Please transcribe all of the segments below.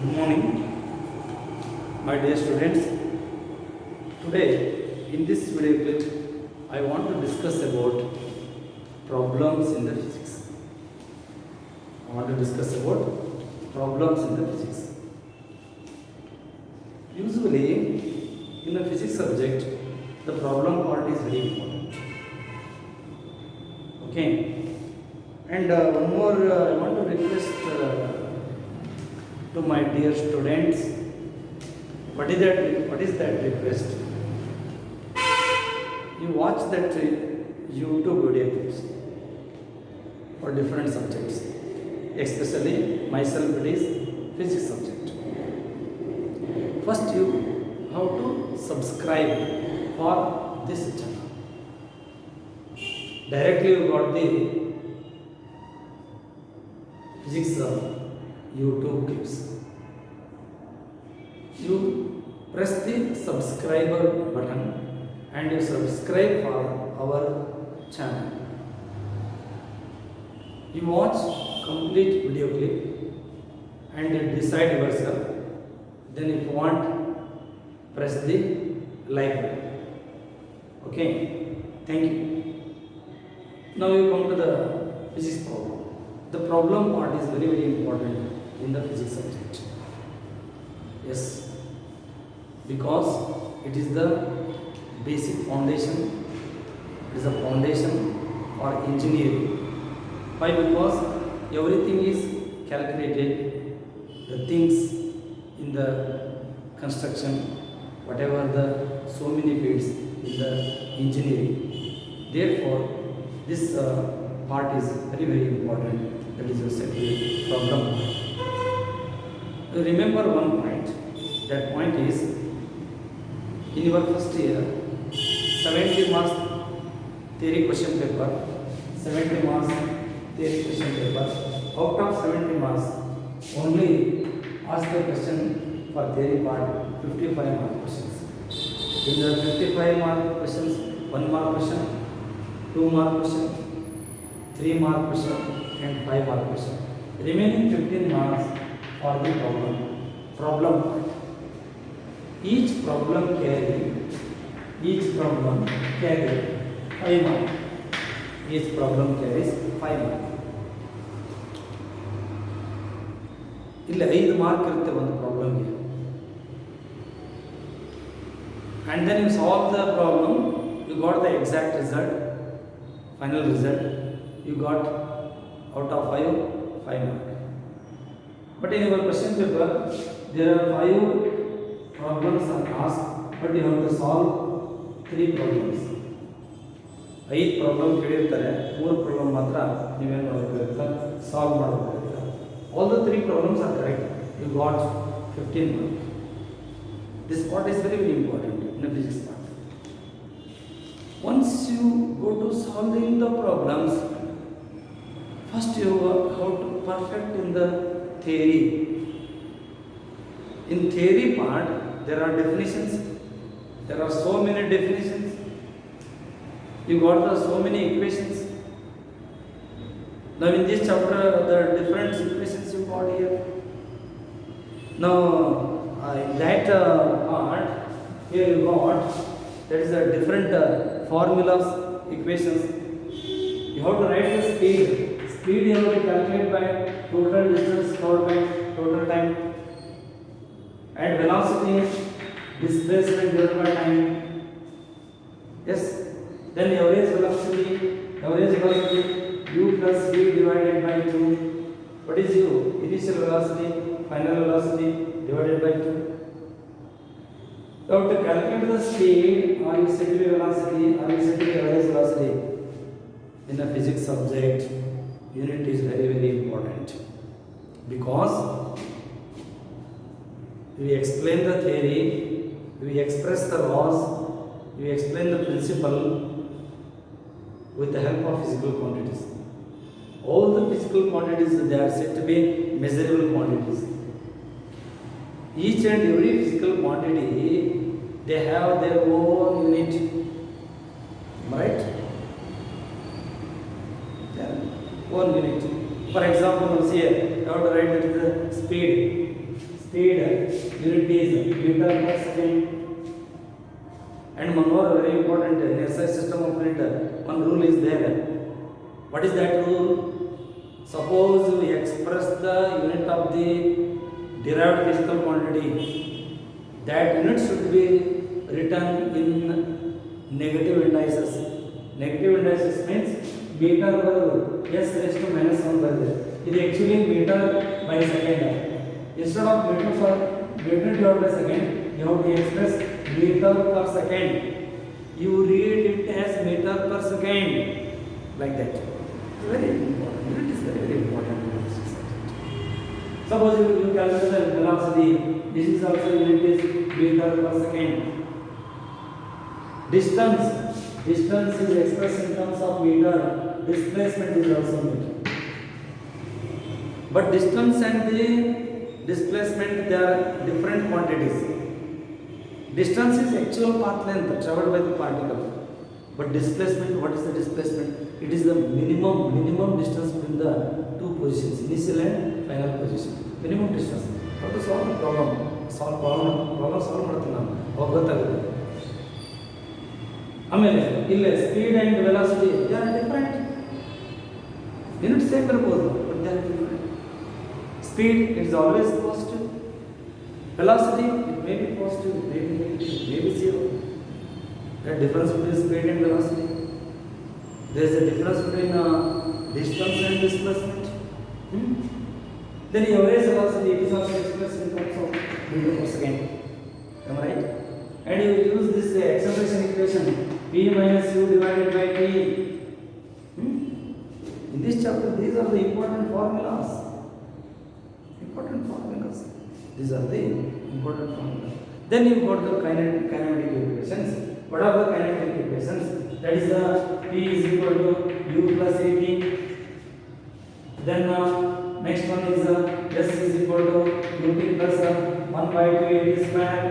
Good morning, my dear students. Today, in this video clip, I want to discuss about problems in the physics. I want to discuss about problems in the physics. Usually, in a physics subject, the problem part is very important. Okay, and one more I want to request to my dear students. What is that request? You watch that YouTube video clips for different subjects, especially myself it is physics subject. First you have to subscribe for this channel. Directly you got the physics YouTube clips. You press the subscriber button and you subscribe for our channel. You watch complete video clip and you decide yourself. Then if you want, press the like button. Okay, thank you. Now you come to the physics problem. The problem part is very, very important in the physics subject. Yes, because it is the basic foundation, it is a foundation for engineering. Why? Because everything is calculated, the things in the construction, whatever the so many fields in the engineering. Therefore, this part is very, very important. That is a problem. Remember one point. That point is, in your first year, 70 marks theory question paper, 70 marks theory question paper. Out of 70 marks, only ask the question for theory part, 55 mark questions. In the 55 mark questions, 1 mark question, 2 mark question, 3 mark question, and 5 mark question. Remaining 15 marks for the problem part. Each problem carry 5 marks. Each problem carries 5 marks. ಇಲ್ಲಿ 5 mark ಇರುತ್ತೆ ಒಂದು ಪ್ರಾಬ್ಲಮ್ಗೆ. And then you solve the problem, you got the exact result, final result. You got out of 5 marks. But in your question paper, there are 5 problems are asked, but you have to solve 3 problems. 5 problem ಕೇಳಿರ್ತಾರೆ, 3 problem ಮಾತ್ರ ನೀವೇನು ಮಾಡಬೇಕಾಗುತ್ತೆ, solve ಮಾಡಬೇಕಾಗುತ್ತೆ. All the 3 problems are correct. You got 15 marks. This part is very, very important in the physics part. Once you go to solving the problems, first you have to perfect in the theory. In theory part, there are definitions. There are so many definitions. You got so many equations. Now in this chapter, the different equations you got here. Now in that part, here you got that is a different formulas, equations. You have to write the speed. Speed you have to calculate by total distance covered by total time, and velocity, displacement divided by time. Yes, then average velocity u plus v divided by 2. What is u? Initial velocity, final velocity divided by 2. So to calculate the speed, or you set the velocity, or you set the average velocity in a physics subject, unit is very, very important, because we explain the theory, we express the laws, we explain the principle with the help of physical quantities. All the physical quantities, they are said to be measurable quantities. Each and every physical quantity, they have their own unit, right? One unit. For example, here I have to write that the speed speed unit is meter per second. And one more very important in SI system of unit, one rule is there. What is that rule? Suppose we express the unit of the derived physical quantity, that unit should be written in negative indices. Negative indices means meter per s raised to minus 1 bರುತ್ತೆ. ಇದು actually meter by second. Instead of meter divided by second, you have to express meter per second. You read it as meter per second, like that. It's very important. Unit is very, very important. Suppose you calculate the velocity. This is also unit is meter per second. Distance is expressed in terms of meter. Displacement is also meter. But distance and the displacement, they are different quantities. Distance is actual path length traveled by the particle. But displacement, what is the displacement? It is the minimum distance between the two positions, initial and final position. Minimum distance. How to solve the problem? Problem solve ಮಾಡ್ತೀನಿ ನಾನು. ಅವಾಗ ಗೊತ್ತಾಗುತ್ತೆ. ಆಮೇಲೆ ಇಲ್ಲಿ speed and velocity they are different. Unit same ಇರಬಹುದು, but they are different. Speed is always positive. Velocity, it may be positive, it may be negative, it may be zero. There is difference between speed and velocity. There is a difference between distance and displacement. Then your average velocity, it is also expressed in terms of meter per second. Am I right? And you use this acceleration equation, p minus u divided by t. In this chapter, these are the important formulas. These are the important formulas. Then you got the kinematic equations. What are the kinematic equations? That is P is equal to U plus AT. Then next one is S is equal to UT plus 1 by 2 AT square.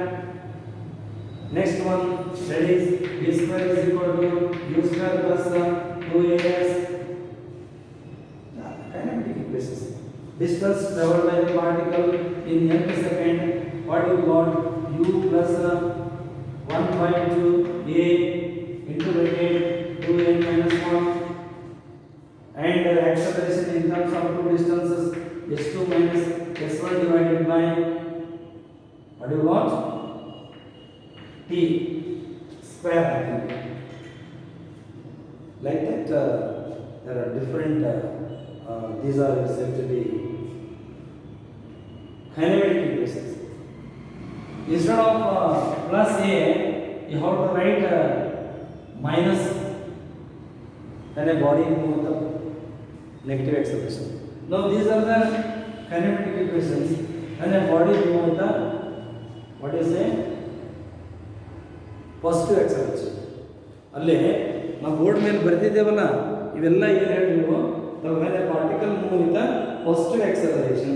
Next one, that is V square is equal to U square plus 2AS. Kinematic equations. Distance traveled by the particle in nth second, what you got? U plus 1 by 2 A into bracket 2n minus 1, and acceleration in terms of two distances s2 minus s1 divided by what you got? T square. Like that, there are different. These are said to be kinematic equations. Instead of plus a, you have to write minus, then a body move with the negative acceleration. Now these are the kinematic equations, and a body move with the, what you say, positive acceleration. ಅಲ್ಲೇ ನಾವು board ಮೇಲೆ ಬರ್ತಿದ್ದೇವಲ್ಲ, ಇವೆಲ್ಲ ಏನು ಹೇಳಿ ನೀವು, when a particle move with the positive acceleration.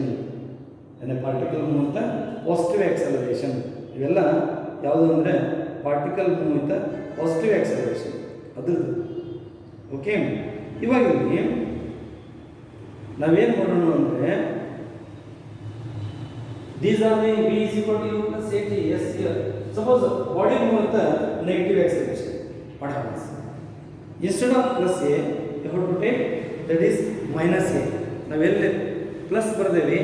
When a particle move with the positive acceleration. ಇವೆಲ್ಲ ಯಾವುದು ಅಂದರೆ particle move with positive acceleration ಅದ್ರದ್ದು. ಓಕೆ, ಇವಾಗ ಇಲ್ಲಿ ನಾವೇನು ಮಾಡೋಣ ಅಂದರೆ, these are the v is equal to u plus at. Yes, here suppose body move with the negative acceleration, what happens? Instead of plus a, you have to take that is minus a. ನಾವೆಲ್ಲಿ plus ಬರ್ದೇವಿ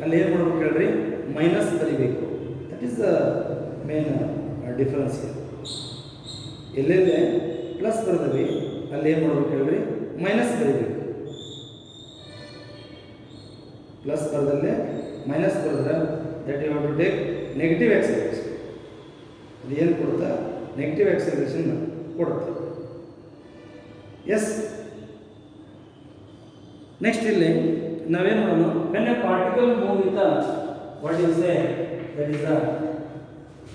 ಅಲ್ಲಿ ಏನು ಮಾಡ್ಬೇಕು ಹೇಳ್ರಿ, minus ಬರಿಬೇಕು. That is the main difference. ಎಲ್ಲೆಲ್ಲೇ plus ಬರ್ದೇವಿ ಅಲ್ಲಿ ಏನು ಮಾಡ್ಬೇಕು ಹೇಳ್ರಿ, ಮೈನಸ್ ಬರಿಬೇಕು. ಪ್ಲಸ್ ಬರ್ದಲ್ಲೇ ಮೈನಸ್ ಬರೆದ್ರೆ that you have to take negative acceleration. ಅದು ಏನು ಕೊಡುತ್ತಾ, ನೆಗೆಟಿವ್ ಆಕ್ಸಲರೇಷನ್ ಕೊಡುತ್ತೆ. ಎಸ್, ನೆಕ್ಸ್ಟ್ ಇಲ್ಲಿ ನಾವೇನು ಮಾಡೋಣ, when a particle move with what you say that is the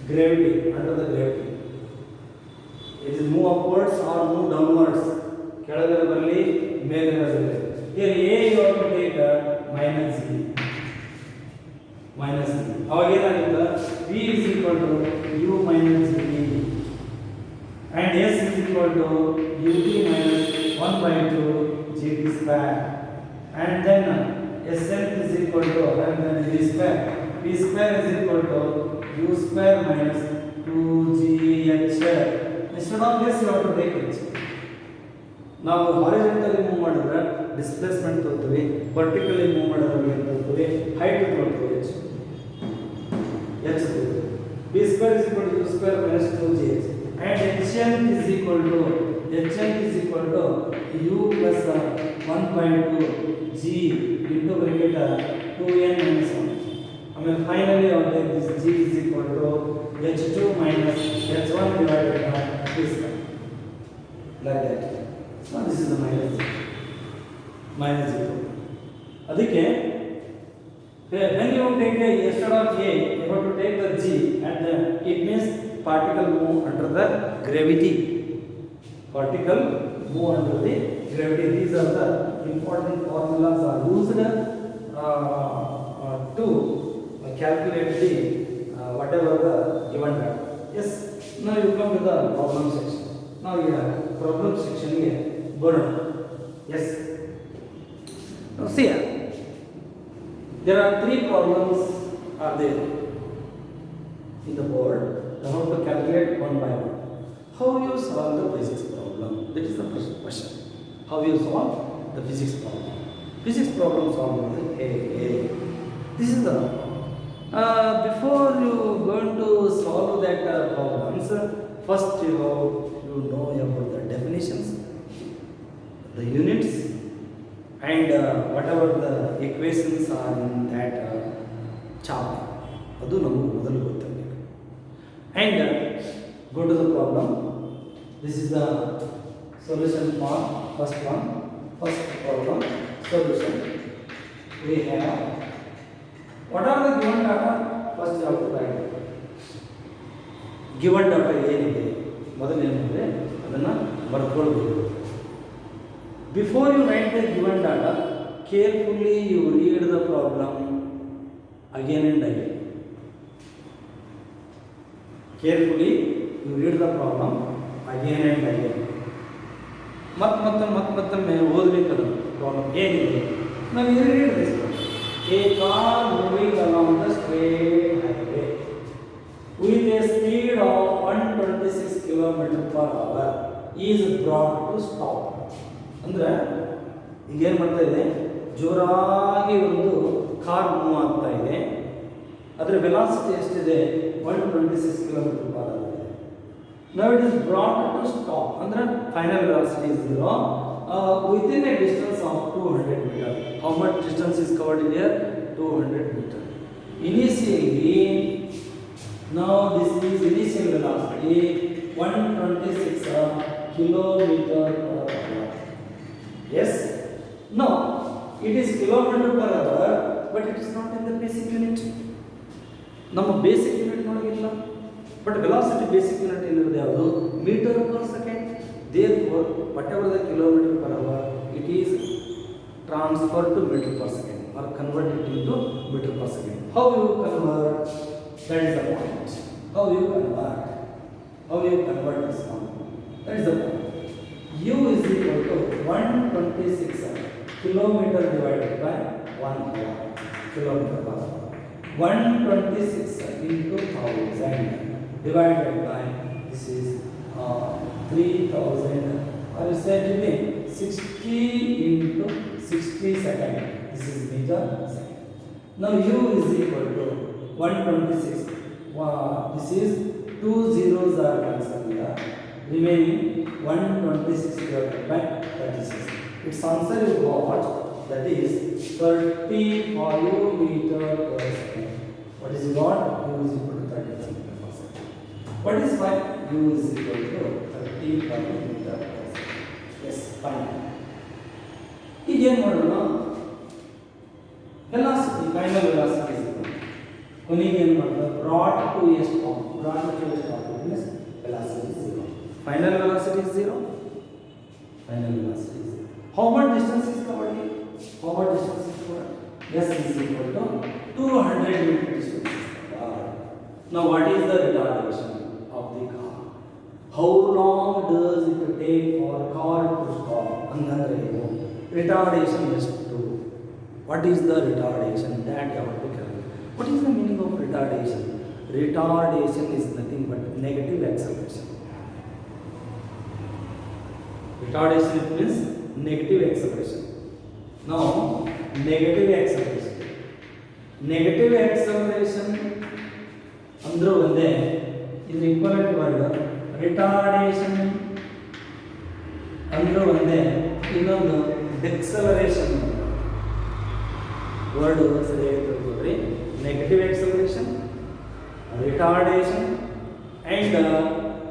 gravity, under the gravity, it is move upwards or move downwards, ಕೆಳಗಡೆ ಬರಲಿ ಮೇಲ್ಗಡೆ ಬರಲಿ. here a you have to take minus b, minus b. ಅವಾಗ ಏನಾಗುತ್ತೆ, v is equal to u minus b and s is equal to ut minus 1 by 2 gt square, and then sn is equal to and then v square. V square is equal to U square minus 2GH. Instead of this, you have to take H. ನಾವು horizontally move ಮಾಡಿದ್ರೆ displacement ತೋರ್ತೀವಿ, vertically move ಮಾಡಿದ್ರೆ ಏನು ತೋರ್ತೀವಿ, height ತೋರ್ತೀವಿ H. H B square is equal to U square minus 2GH and HN is equal to U plus 1/2 G into bracket 2n minus 1. And finally on this G is equal to H2 minus H1 divided by this one. Like that. Now this is the minus 0. ಅದಕ್ಕೆ when you take a instead of A, you have to take the G and it means particle move under the gravity. Particle move under the gravity. These are the important formulas are used to calculate the whatever the given data. Yes. Now you come to the problem section. Now here problem section here burn. Yes. Now see here. There are 3 problems are there in the board. I have to calculate one by one. How you solve the physics problem? That is the first question. How you solve the physics problem? Physics problem solving. This is the before you going to solve that problems, first you know about the definitions, the units, and whatever the equations are in that chapter. Adu namu modalu gottagಬೇಕು. And go to the problem. This is the solution for first problem solution. We have what are the given data? First you have to write given data ಏನಿದೆ ಮೊದಲು ಏನಂದ್ರೆ ಅದನ್ನ ಬರ್ಕೊಳ್ಳಬೇಕು. Before you write the given data, carefully you read the problem again and again. Carefully you read the problem again and again. ಮತ್ತೊಮ್ಮೆ ಓದಬೇಕು problem ಏನಿದೆ. Now you read this one. A car moving along the straight highway with a speed of 126 km/h is brought to stop. ಅಂದರೆ ಈಗೇನು ಮಾಡ್ತಾ ಇದೆ, ಜೋರಾಗಿ ಒಂದು car move ಆಗ್ತಾ ಇದೆ, ಅದರ ವೆಲಾಸಿಟಿ ಎಷ್ಟಿದೆ, 126 km/h ಆಗಿದೆ. Now it is brought to stop, ಅಂದರೆ final velocity is 0 within a distance of 200 meter. How much distance is covered here? 200 meter. Initially, now this is initial velocity 126 km/h. Yes. No, it is km/h, but it is not in the basic unit. ನಮ್ಮ basic unit ನೋಡೋದಿಲ್ಲ, but velocity basic unit ಏನಿರೋದು ಯಾವುದು, metre per second. Therefore, whatever the km/h, it is transferred to meter per second or converted into meter per second. How you convert? That is the point. How you convert this one? That is the point. U is equal to 126 km divided by 1 hour. Km/h. 126 into 1000 divided by, this is 3000, or you say to me 60 into 60 second. This is meter second. Now U is equal to 126. This is 2 zeros are cancelled here. Remaining 126 divided by 36. Its answer is what? That is 35 meter per second. What is what? U is equal to 35 meter per second. What is phi? U is equal to 35 meter per second. Yes, fine. ಈಗ ಏನು ಮಾಡೋಣ, velocity, final velocity is equal. ಕೊನೆಗೆ ಏನು ಮಾಡೋದು, brought to a stop. Brought to a stop means velocity is 0. Final velocity is 0. Final velocity is 0. How much distance is covered here? How much distance is covered? Yes, is equal to 200 meter distance. Now what is the retardation of the car? How long does it take for car to stop? Andandre retardation is 2. What is the retardation? That you have to calculate. What is the meaning of retardation? Retardation is nothing but negative acceleration. Retardation means negative acceleration. Now, negative acceleration. Negative acceleration अंदर बंदे इधर equivalent word retardation अंदर बंदे ಇನ್ನೊಂದು deceleration word ಸರಿಯಾಗಿ ತಿಳ್ಕೊಳ್ಳಿ. Negative acceleration, retardation, and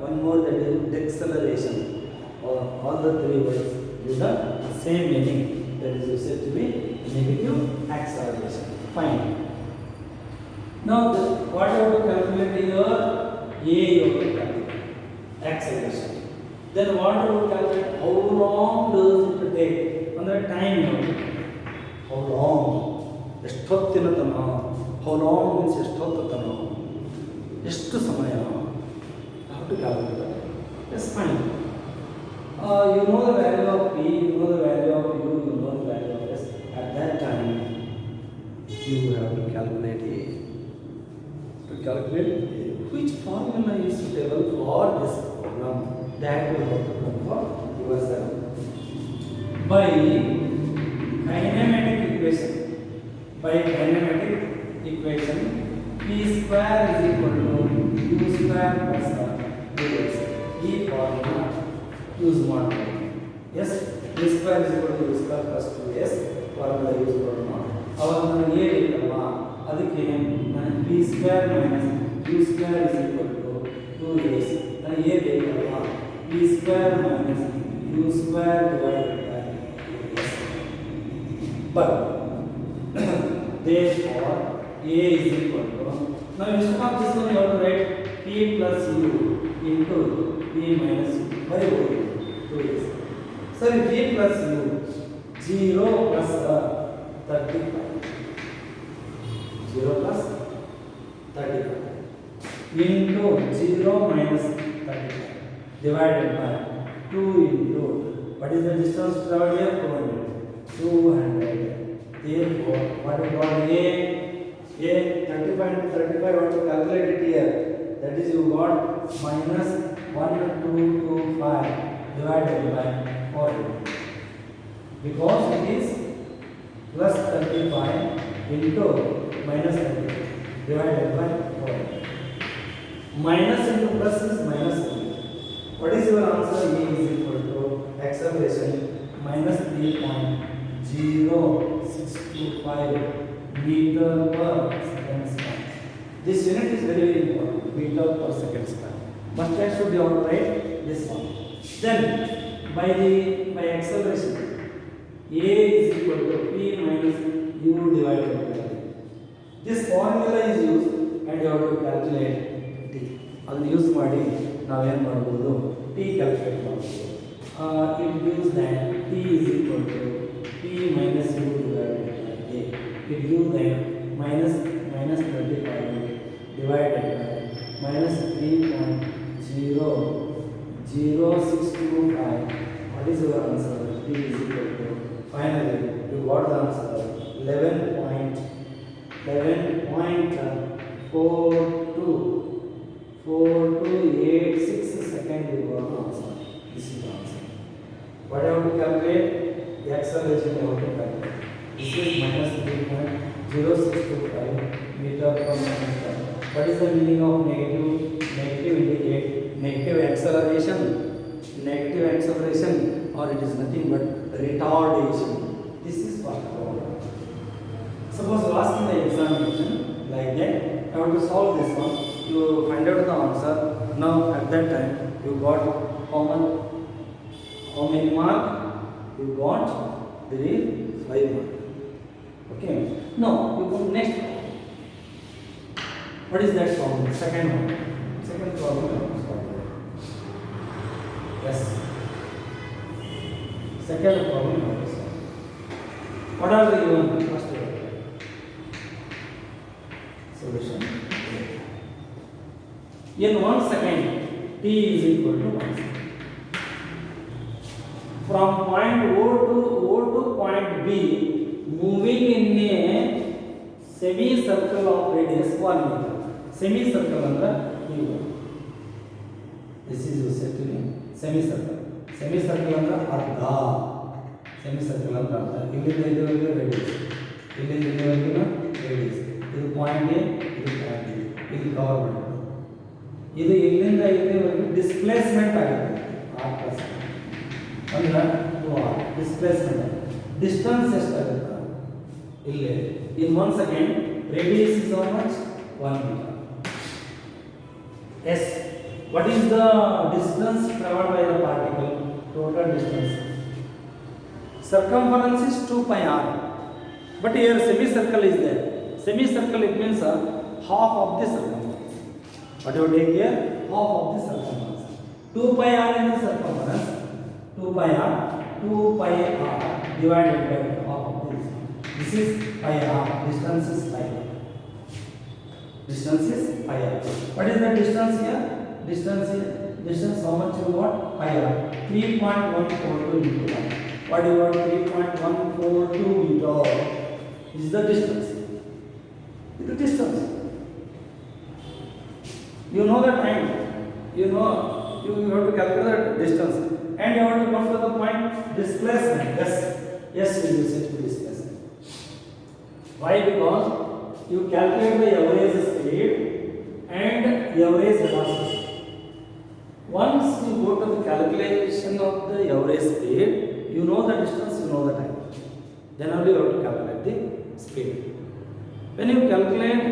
one more, that is deceleration. All the three words give the same meaning, that is said to be negative acceleration. Fine. Now what you have to calculate here? A you have to calculate acceleration. Then what you have to calculate? How long does it take? On the time you have to calculate. How long? ಎಷ್ಟೊತ್ತಿನ ತನ? How long means ಎಷ್ಟೊತ್ತು ತನ? ಎಷ್ಟು ಸಮಯ? How to calculate that? That's fine. You know the value of P, you know the value of U, you know the value of S. At that time, you have to calculate A. To calculate A. Which formula is suitable for this problem? That you have to look for yourself. By kinematic equation. By kinematic equation, P square is equal to U square plus dx. E formula use one. Yes, P square is equal to U square plus 2s formula use ಮಾಡೋಣ. ಅವಾಗ ನನಗೆ A ಬೇಕಲ್ವಾ, ಅದಕ್ಕೆ ನಾನು P square minus U square is equal to 2s. ನನಗೆ A ಬೇಕಲ್ವಾ, P square minus U square divided by 2s. But therefore A is equal to, now instead of this one you have to write P plus U into P minus U. Very good. Do this. So P plus U, 0 plus 35. 0 plus 35 into 0 minus 35 divided by 2 into, what is the distance traveled here? 200. Therefore, what is called A? 35 into 35, what to calculate it here? That is, you got minus 1225 divided by 40. Because it is plus 35 into minus 35 divided by 40. Minus into plus is minus 1. What is your answer? A is equal to acceleration minus 3.0625 meter per second square. This unit is very, very important, meter per second square. But that should be all right, this one. Then by acceleration, A is equal to P minus U divided by T. This formula is used and you have to calculate T. ಅದನ್ನು use ಮಾಡಿ ನಾವೇನು ಮಾಡ್ಬೋದು, T calculate ಮಾಡ್ಬೋದು. It gives that T is equal to P minus U divided by A. It gives that minus 35 divided by minus 3.0625. What is your answer? T is equal to, finally you got the answer 11.4286 second. You got the answer. This is the answer. What I have to calculate? The acceleration I have to calculate. This is minus 3.0625 meter per second. What is the meaning of negative? Negative indicate negative acceleration. Negative acceleration, or it is nothing but retardation. This is first problem. Suppose you ask in the examination like that, I want to solve this one. You find out the answer. Now at that time you got how many mark? You got 5 mark. Okay. Now you go next. What is that problem? Second one. Second problem. Yes. Second problem. What are the given? First solution. In 1 second, T is equal to 1 second. From point O to point B, moving in a semicircle of radius 1 meter. Semicircle ಅಂದ್ರೆ ಇದು. This is said to be semicircle. Semicircle ಅಂದ್ರೆ ಅರ್ಧ. Semicircle ಅಂದ್ರೆ ಅರ್ಧ. ಇಲ್ಲಿಂದ ಇಲ್ಲಿವರೆಗೆ radius. ಇಲ್ಲಿಂದ ಇಲ್ಲಿವರೆಗೆ ರೇಡಿಯಸ್. ಇದು ಪಾಯಿಂಟ್ ಎ, ಇದು ಪಾಯಿಂಟ್ ಬಿ. ಇದು ಕವರ್ ಮಾಡಿದ್ದು. ಇದು ಇಲ್ಲಿಂದ ಇಲ್ಲಿವರೆಗೆ ಡಿಸ್ಪ್ಲೇಸ್ಮೆಂಟ್ ಆಗುತ್ತೆ. r ಪ್ಲಸ್ ಅಂದ್ರೆ 2r ಡಿಸ್ಪ್ಲೇಸ್ಮೆಂಟ್. ಡಿಸ್ಟೆನ್ಸ್ ಎಷ್ಟಾಗುತ್ತೆ ಇಲ್ಲಿ in 1 second radius is how much 1 meter. Yes, what is the distance traveled by the particle? Total distance, circumference is 2 pi r, but here semicircle is there. Semicircle it means half of the circumference. What you take here, half of the circumference. 2 pi r is the circumference. 2 pi r divided by half of this. This is pi r. Distance is pi r. Distance is pi r. What is the distance here? Distance how much you got? Pi r. 3.142 into 1. What do you want? 3.142 meter. This is the distance. This is the distance. You know the time. You know you have to calculate the distance, and you have to come to the point displacement. Yes, we use it to displacement. Why? Because you calculate the average speed and average velocity. Once you go to the calculation of the average speed, you know the distance, you know the time. Then only you have to calculate the speed. When you calculate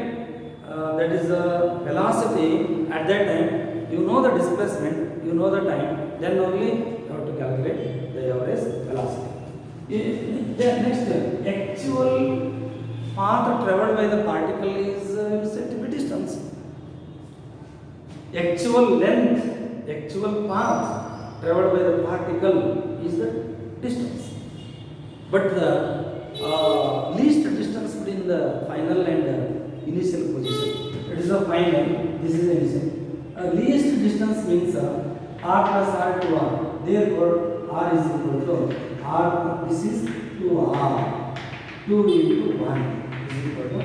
that is the velocity at that time, you know the displacement, you know the time. Then only you have to calculate the average velocity. Next, actual path traveled by the particle is said to be distance. Actual length, actual path traveled by the particle is the distance. But the least distance between the final and initial position, it is the final, this is the initial. Least distance means r plus r to r. Therefore, r is equal to r. This is 2r. 2 into 1 is equal to 2.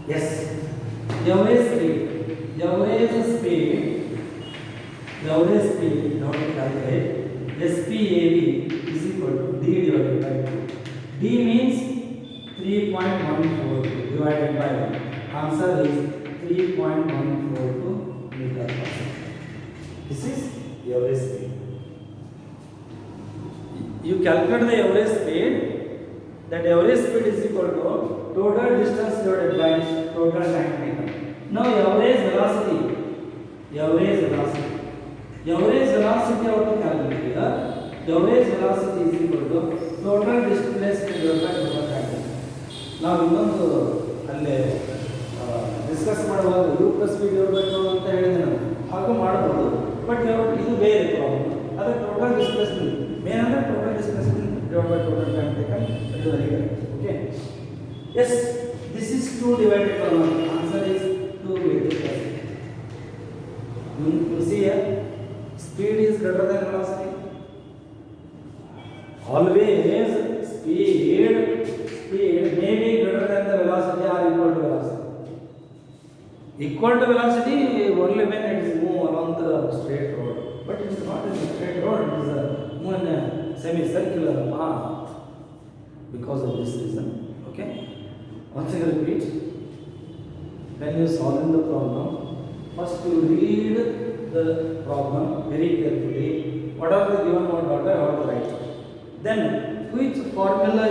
Yes. Average speed. Average speed. Now to calculate. SPAV is equal to d divided by 2. D means 3.142 divided by 1. Answer is 3.142 meter per second. This is average speed. You calculate the average speed. That average speed is equal to total distance divided by total time taken. Now average velocity. Average velocity how to calculate here? Average velocity is equal to total displacement divided by total time taken. Now ಇನ್ನೊಂದು ಅಲ್ಲೇ discuss ಮಾಡುವಾಗ u plus v divide by two ಅಂತ ಹೇಳಿದೆ ನಾನು, ಹಾಗೆ ಮಾಡಬಹುದು. But ಇದು ಬೇರೆ ಪ್ರಾಬ್ಲಮ್. ಅದು ಟೋಟಲ್ ಡಿಸ್ಪ್ಲೇಸ್ಮೆಂಟ್ ಮೇನ್ ಅಂದರೆ total displacement divided by total time taken. That is very correct. Okay. Yes, this is 2 divided by 1. Answer is 2 meters per second. You see here, speed is greater than velocity. Always speed may be greater than the velocity or equal to velocity. Equal to velocity only when it is move along the straight road. But it is not in a straight road. It is a move in a semicircular path. Because of this reason. Okay. Once again repeat. When you solve the problem, first you read the problem very carefully. What are the given what are the right. Then which formula